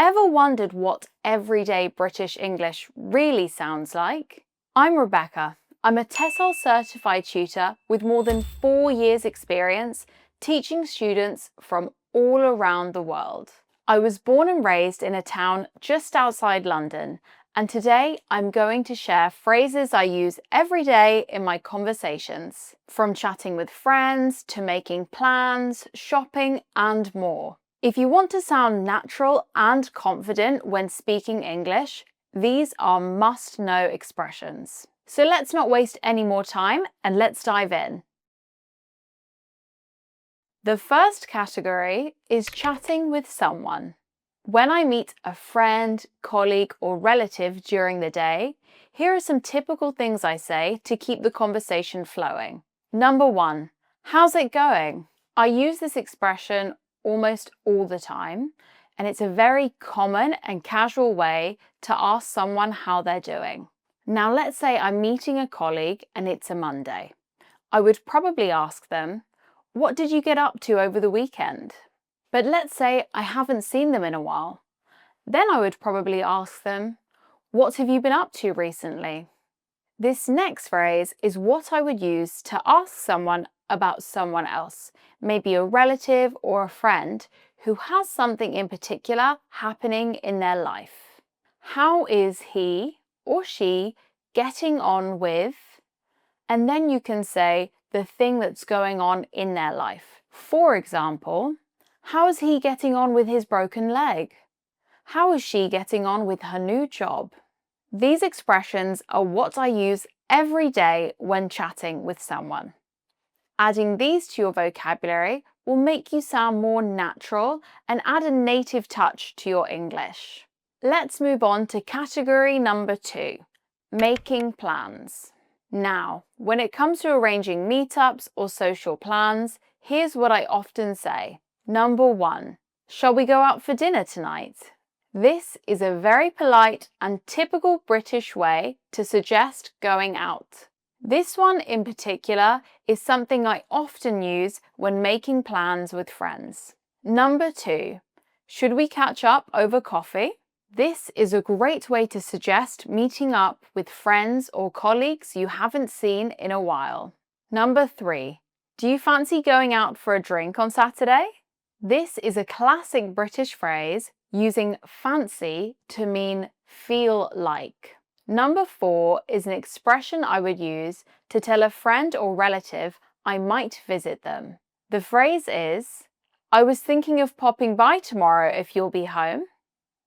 Ever wondered what everyday British English really sounds like? I'm Rebecca. I'm a TESOL certified tutor with more than 4 years experience teaching students from all around the world. I was born and raised in a town just outside London, and today I'm going to share phrases I use every day in my conversations, from chatting with friends to making plans, shopping, and more. If you want to sound natural and confident when speaking English, these are must-know expressions. So let's not waste any more time and let's dive in. The first category is chatting with someone. When I meet a friend, colleague, or relative during the day, here are some typical things I say to keep the conversation flowing. Number 1, how's it going? I use this expression almost all the time, and it's a very common and casual way to ask someone how they're doing. Now, let's say I'm meeting a colleague and it's a Monday. I would probably ask them, what did you get up to over the weekend? But let's say I haven't seen them in a while. Then I would probably ask them, what have you been up to recently? This next phrase is what I would use to ask someone about someone else, maybe a relative or a friend who has something in particular happening in their life. How is he or she getting on with? And then you can say the thing that's going on in their life. For example, how is he getting on with his broken leg? How is she getting on with her new job? These expressions are what I use every day when chatting with someone. Adding these to your vocabulary will make you sound more natural and add a native touch to your English. Let's move on to category number 2, making plans. Now, when it comes to arranging meetups or social plans, here's what I often say. Number 1, shall we go out for dinner tonight? This is a very polite and typical British way to suggest going out. This one in particular is something I often use when making plans with friends. Number 2, should we catch up over coffee? This is a great way to suggest meeting up with friends or colleagues you haven't seen in a while. Number 3, do you fancy going out for a drink on Saturday? This is a classic British phrase using fancy to mean feel like. Number 4 is an expression I would use to tell a friend or relative I might visit them. The phrase is, I was thinking of popping by tomorrow if you'll be home.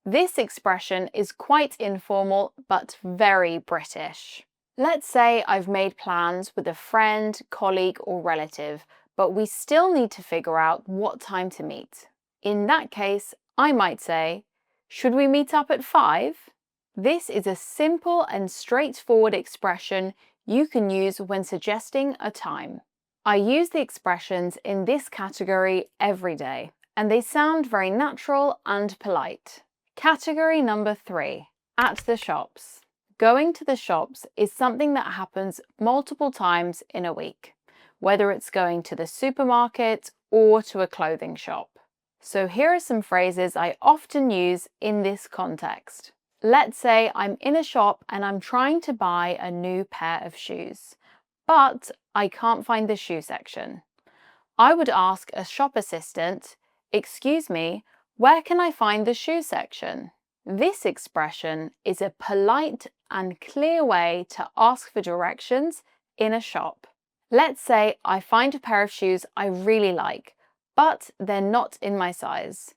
This expression is quite informal but very British. Let's say I've made plans with a friend, colleague, or relative, but we still need to figure out what time to meet. In that case, I might say, should we meet up at 5? This is a simple and straightforward expression you can use when suggesting a time. I use the expressions in this category every day, and they sound very natural and polite. Category number 3, at the shops. Going to the shops is something that happens multiple times in a week, whether it's going to the supermarket or to a clothing shop. So here are some phrases I often use in this context. Let's say I'm in a shop and I'm trying to buy a new pair of shoes, but I can't find the shoe section. I would ask a shop assistant, excuse me, where can I find the shoe section? This expression is a polite and clear way to ask for directions in a shop. Let's say I find a pair of shoes I really like, but they're not in my size.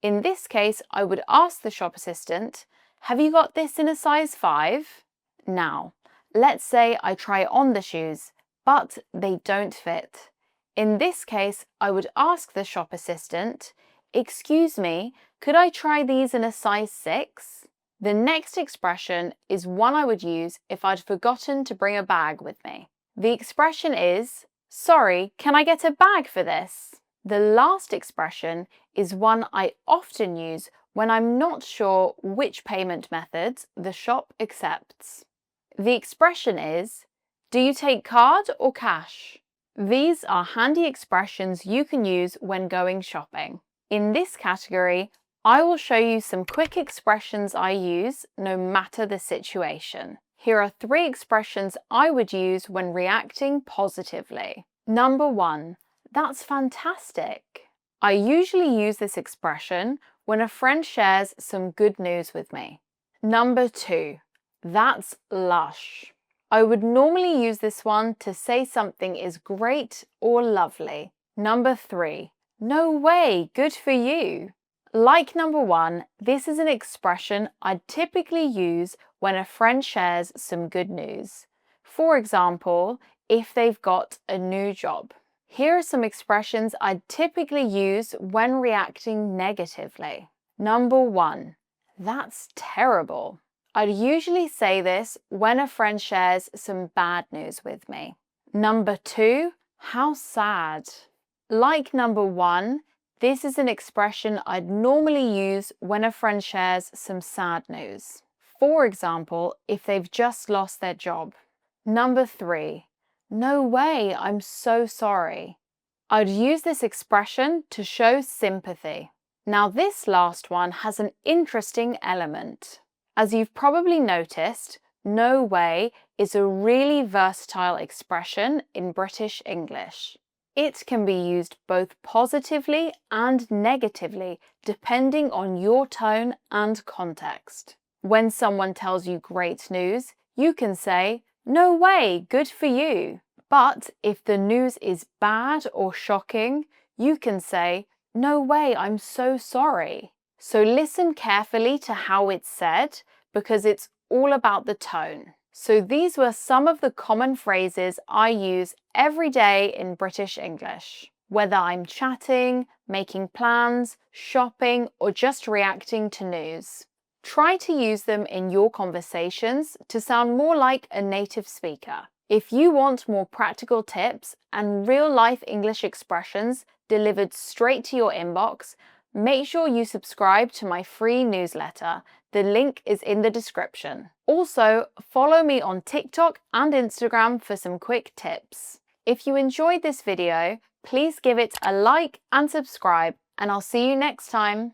In this case, I would ask the shop assistant, have you got this in a size 5? Now, let's say I try on the shoes, but they don't fit. In this case, I would ask the shop assistant, excuse me, could I try these in a size 6? The next expression is one I would use if I'd forgotten to bring a bag with me. The expression is, sorry, can I get a bag for this? The last expression is one I often use when I'm not sure which payment methods the shop accepts. The expression is, do you take card or cash? These are handy expressions you can use when going shopping. In this category, I will show you some quick expressions I use no matter the situation. Here are 3 expressions I would use when reacting positively. Number 1, that's fantastic. I usually use this expression when a friend shares some good news with me. Number 2, that's lush. I would normally use this one to say something is great or lovely. Number 3, no way, good for you. Like number 1, this is an expression I'd typically use when a friend shares some good news. For example, if they've got a new job. Here are some expressions I'd typically use when reacting negatively. Number 1, that's terrible. I'd usually say this when a friend shares some bad news with me. Number 2, how sad. Like number 1, this is an expression I'd normally use when a friend shares some sad news. For example, if they've just lost their job. Number 3, no way, I'm so sorry. I'd use this expression to show sympathy. Now this last one has an interesting element. As you've probably noticed, no way is a really versatile expression in British English. It can be used both positively and negatively depending on your tone and context. When someone tells you great news, you can say, no way, good for you. But if the news is bad or shocking, you can say, no way, I'm so sorry. So listen carefully to how it's said because it's all about the tone. So these were some of the common phrases I use every day in British English, whether I'm chatting, making plans, shopping, or just reacting to news. Try to use them in your conversations to sound more like a native speaker. If you want more practical tips and real-life English expressions delivered straight to your inbox, make sure you subscribe to my free newsletter. The link is in the description. Also, follow me on TikTok and Instagram for some quick tips. If you enjoyed this video, please give it a like and subscribe, and I'll see you next time.